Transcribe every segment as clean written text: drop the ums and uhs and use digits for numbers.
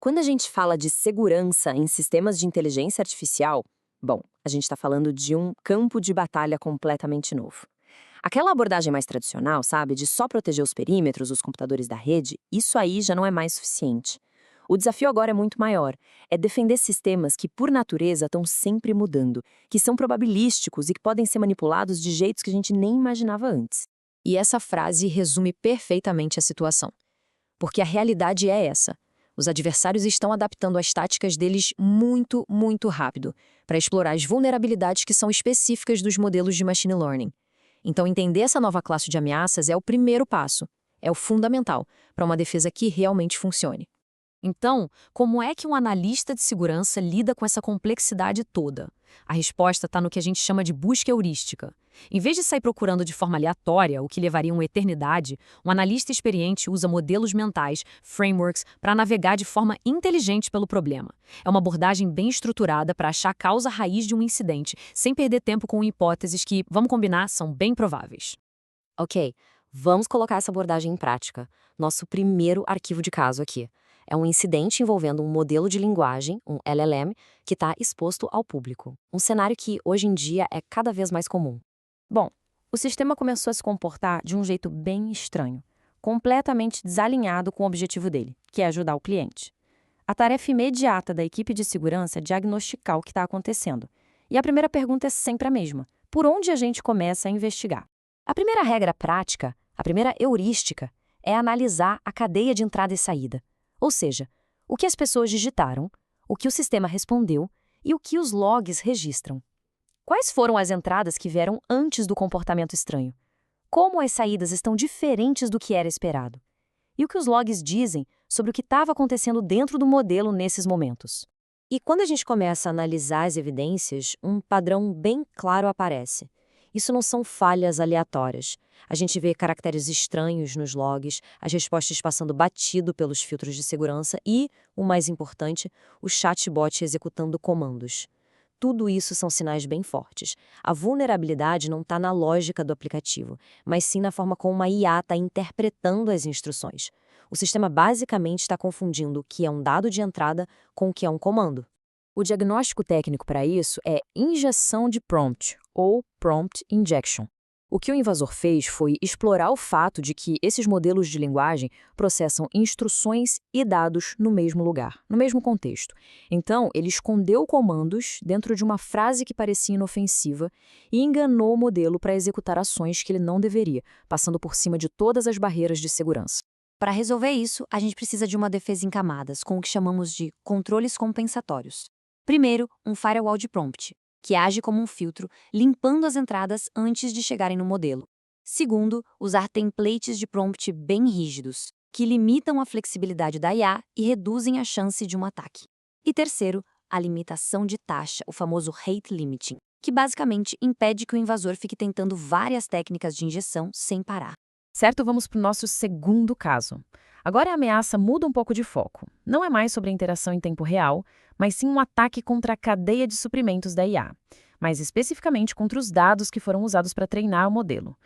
Quando a gente fala de segurança em sistemas de inteligência artificial, bom, a gente está falando de um campo de batalha completamente novo. Aquela abordagem mais tradicional, sabe, de só proteger os perímetros, os computadores da rede, isso aí já não é mais suficiente. O desafio agora é muito maior. É defender sistemas que, por natureza, estão sempre mudando, que são probabilísticos e que podem ser manipulados de jeitos que a gente nem imaginava antes. E essa frase resume perfeitamente a situação. Porque a realidade é essa. Os adversários estão adaptando as táticas deles muito, muito rápido para explorar as vulnerabilidades que são específicas dos modelos de machine learning. Então, entender essa nova classe de ameaças é o primeiro passo, é o fundamental para uma defesa que realmente funcione. Então, como é que um analista de segurança lida com essa complexidade toda? A resposta está no que a gente chama de busca heurística. Em vez de sair procurando de forma aleatória, o que levaria uma eternidade, um analista experiente usa modelos mentais, frameworks, para navegar de forma inteligente pelo problema. É uma abordagem bem estruturada para achar a causa raiz de um incidente, sem perder tempo com hipóteses que, vamos combinar, são bem prováveis. Ok, vamos colocar essa abordagem em prática. Nosso primeiro arquivo de caso aqui. É um incidente envolvendo um modelo de linguagem, um LLM, que está exposto ao público. Um cenário que, hoje em dia, é cada vez mais comum. Bom, o sistema começou a se comportar de um jeito bem estranho, completamente desalinhado com o objetivo dele, que é ajudar o cliente. A tarefa imediata da equipe de segurança é diagnosticar o que está acontecendo. E a primeira pergunta é sempre a mesma: por onde a gente começa a investigar? A primeira regra prática, a primeira heurística, é analisar a cadeia de entrada e saída. Ou seja, o que as pessoas digitaram, o que o sistema respondeu e o que os logs registram. Quais foram as entradas que vieram antes do comportamento estranho? Como as saídas estão diferentes do que era esperado? E o que os logs dizem sobre o que estava acontecendo dentro do modelo nesses momentos? E quando a gente começa a analisar as evidências, um padrão bem claro aparece. Isso não são falhas aleatórias. A gente vê caracteres estranhos nos logs, as respostas passando batido pelos filtros de segurança e, o mais importante, o chatbot executando comandos. Tudo isso são sinais bem fortes. A vulnerabilidade não está na lógica do aplicativo, mas sim na forma como a IA está interpretando as instruções. O sistema basicamente está confundindo o que é um dado de entrada com o que é um comando. O diagnóstico técnico para isso é injeção de prompt, ou prompt injection. O que o invasor fez foi explorar o fato de que esses modelos de linguagem processam instruções e dados no mesmo lugar, no mesmo contexto. Então, ele escondeu comandos dentro de uma frase que parecia inofensiva e enganou o modelo para executar ações que ele não deveria, passando por cima de todas as barreiras de segurança. Para resolver isso, a gente precisa de uma defesa em camadas, com o que chamamos de controles compensatórios. Primeiro, um firewall de prompt, que age como um filtro, limpando as entradas antes de chegarem no modelo. Segundo, usar templates de prompt bem rígidos, que limitam a flexibilidade da IA e reduzem a chance de um ataque. E terceiro, a limitação de taxa, o famoso rate limiting, que basicamente impede que o invasor fique tentando várias técnicas de injeção sem parar. Certo, vamos para o nosso segundo caso. Agora a ameaça muda um pouco de foco. Não é mais sobre a interação em tempo real, mas sim um ataque contra a cadeia de suprimentos da IA, mais especificamente contra os dados que foram usados para treinar o modelo.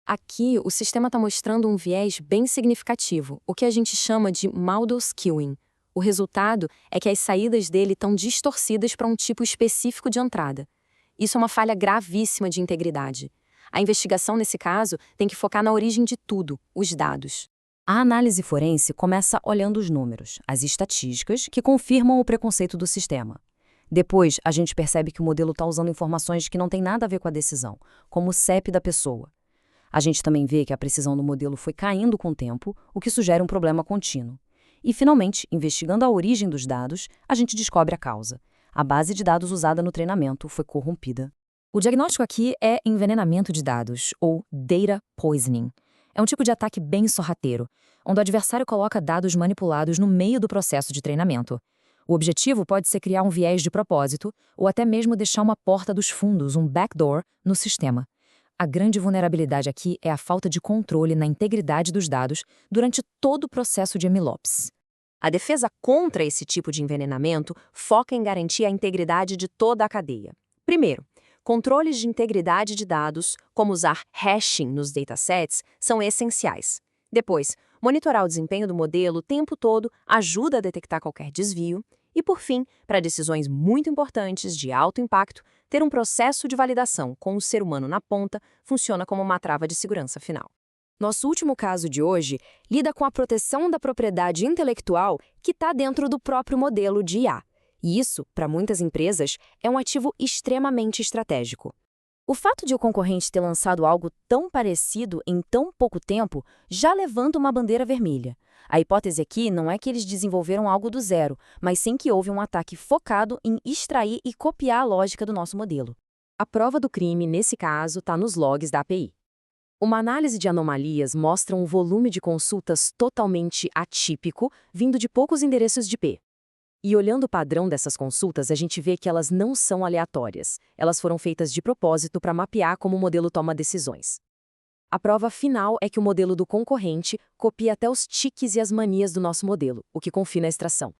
Aqui, o sistema está mostrando um viés bem significativo, o que a gente chama de model skewing. O resultado é que as saídas dele estão distorcidas para um tipo específico de entrada. Isso é uma falha gravíssima de integridade. A investigação, nesse caso, tem que focar na origem de tudo, os dados. A análise forense começa olhando os números, as estatísticas, que confirmam o preconceito do sistema. Depois, a gente percebe que o modelo está usando informações que não têm nada a ver com a decisão, como o CEP da pessoa. A gente também vê que a precisão do modelo foi caindo com o tempo, o que sugere um problema contínuo. E, finalmente, investigando a origem dos dados, a gente descobre a causa. A base de dados usada no treinamento foi corrompida. O diagnóstico aqui é envenenamento de dados, ou data poisoning. É um tipo de ataque bem sorrateiro, onde o adversário coloca dados manipulados no meio do processo de treinamento. O objetivo pode ser criar um viés de propósito, ou até mesmo deixar uma porta dos fundos, um backdoor, no sistema. A grande vulnerabilidade aqui é a falta de controle na integridade dos dados durante todo o processo de MLOps. A defesa contra esse tipo de envenenamento foca em garantir a integridade de toda a cadeia. Primeiro, controles de integridade de dados, como usar hashing nos datasets, são essenciais. Depois, monitorar o desempenho do modelo o tempo todo ajuda a detectar qualquer desvio. E, por fim, para decisões muito importantes de alto impacto, ter um processo de validação com o ser humano na ponta funciona como uma trava de segurança final. Nosso último caso de hoje lida com a proteção da propriedade intelectual que está dentro do próprio modelo de IA. E isso, para muitas empresas, é um ativo extremamente estratégico. O fato de o concorrente ter lançado algo tão parecido em tão pouco tempo já levanta uma bandeira vermelha. A hipótese aqui não é que eles desenvolveram algo do zero, mas sim que houve um ataque focado em extrair e copiar a lógica do nosso modelo. A prova do crime, nesse caso, está nos logs da API. Uma análise de anomalias mostra um volume de consultas totalmente atípico, vindo de poucos endereços de IP. E olhando o padrão dessas consultas, a gente vê que elas não são aleatórias. Elas foram feitas de propósito para mapear como o modelo toma decisões. A prova final é que o modelo do concorrente copia até os tiques e as manias do nosso modelo, o que confina a extração.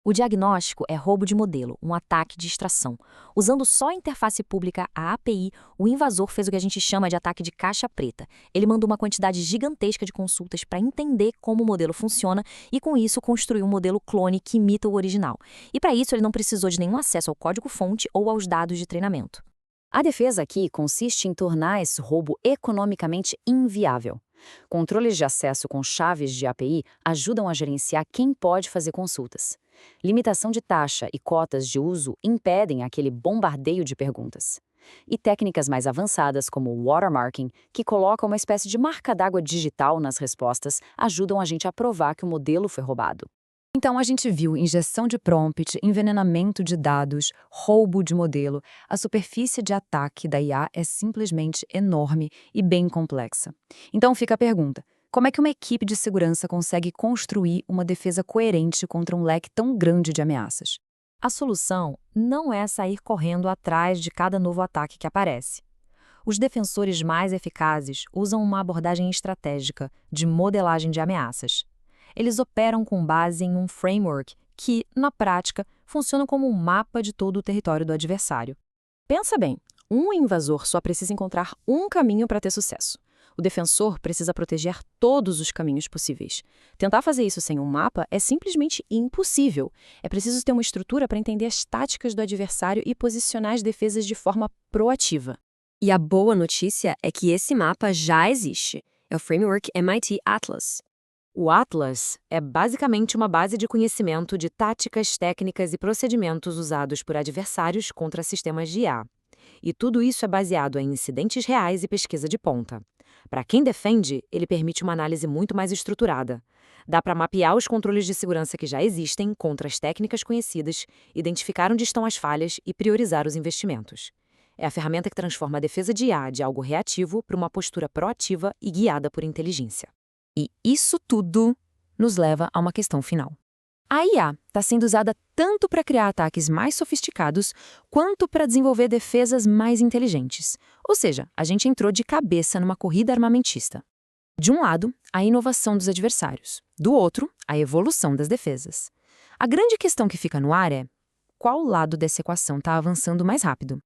O diagnóstico é roubo de modelo, um ataque de extração. Usando só a interface pública, a API, o invasor fez o que a gente chama de ataque de caixa preta. Ele mandou uma quantidade gigantesca de consultas para entender como o modelo funciona e, com isso, construiu um modelo clone que imita o original. E, para isso, ele não precisou de nenhum acesso ao código-fonte ou aos dados de treinamento. A defesa aqui consiste em tornar esse roubo economicamente inviável. Controles de acesso com chaves de API ajudam a gerenciar quem pode fazer consultas. Limitação de taxa e cotas de uso impedem aquele bombardeio de perguntas. E técnicas mais avançadas, como o watermarking, que colocam uma espécie de marca d'água digital nas respostas, ajudam a gente a provar que o modelo foi roubado. Então, a gente viu injeção de prompt, envenenamento de dados, roubo de modelo. A superfície de ataque da IA é simplesmente enorme e bem complexa. Então, fica a pergunta: como é que uma equipe de segurança consegue construir uma defesa coerente contra um leque tão grande de ameaças? A solução não é sair correndo atrás de cada novo ataque que aparece. Os defensores mais eficazes usam uma abordagem estratégica de modelagem de ameaças. Eles operam com base em um framework que, na prática, funciona como um mapa de todo o território do adversário. Pensa bem, um invasor só precisa encontrar um caminho para ter sucesso. O defensor precisa proteger todos os caminhos possíveis. Tentar fazer isso sem um mapa é simplesmente impossível. É preciso ter uma estrutura para entender as táticas do adversário e posicionar as defesas de forma proativa. E a boa notícia é que esse mapa já existe. É o framework MIT Atlas. O Atlas é basicamente uma base de conhecimento de táticas, técnicas e procedimentos usados por adversários contra sistemas de IA. E tudo isso é baseado em incidentes reais e pesquisa de ponta. Para quem defende, ele permite uma análise muito mais estruturada. Dá para mapear os controles de segurança que já existem contra as técnicas conhecidas, identificar onde estão as falhas e priorizar os investimentos. É a ferramenta que transforma a defesa de IA de algo reativo para uma postura proativa e guiada por inteligência. E isso tudo nos leva a uma questão final. A IA está sendo usada tanto para criar ataques mais sofisticados, quanto para desenvolver defesas mais inteligentes. Ou seja, a gente entrou de cabeça numa corrida armamentista. De um lado, a inovação dos adversários. Do outro, a evolução das defesas. A grande questão que fica no ar é: qual lado dessa equação está avançando mais rápido?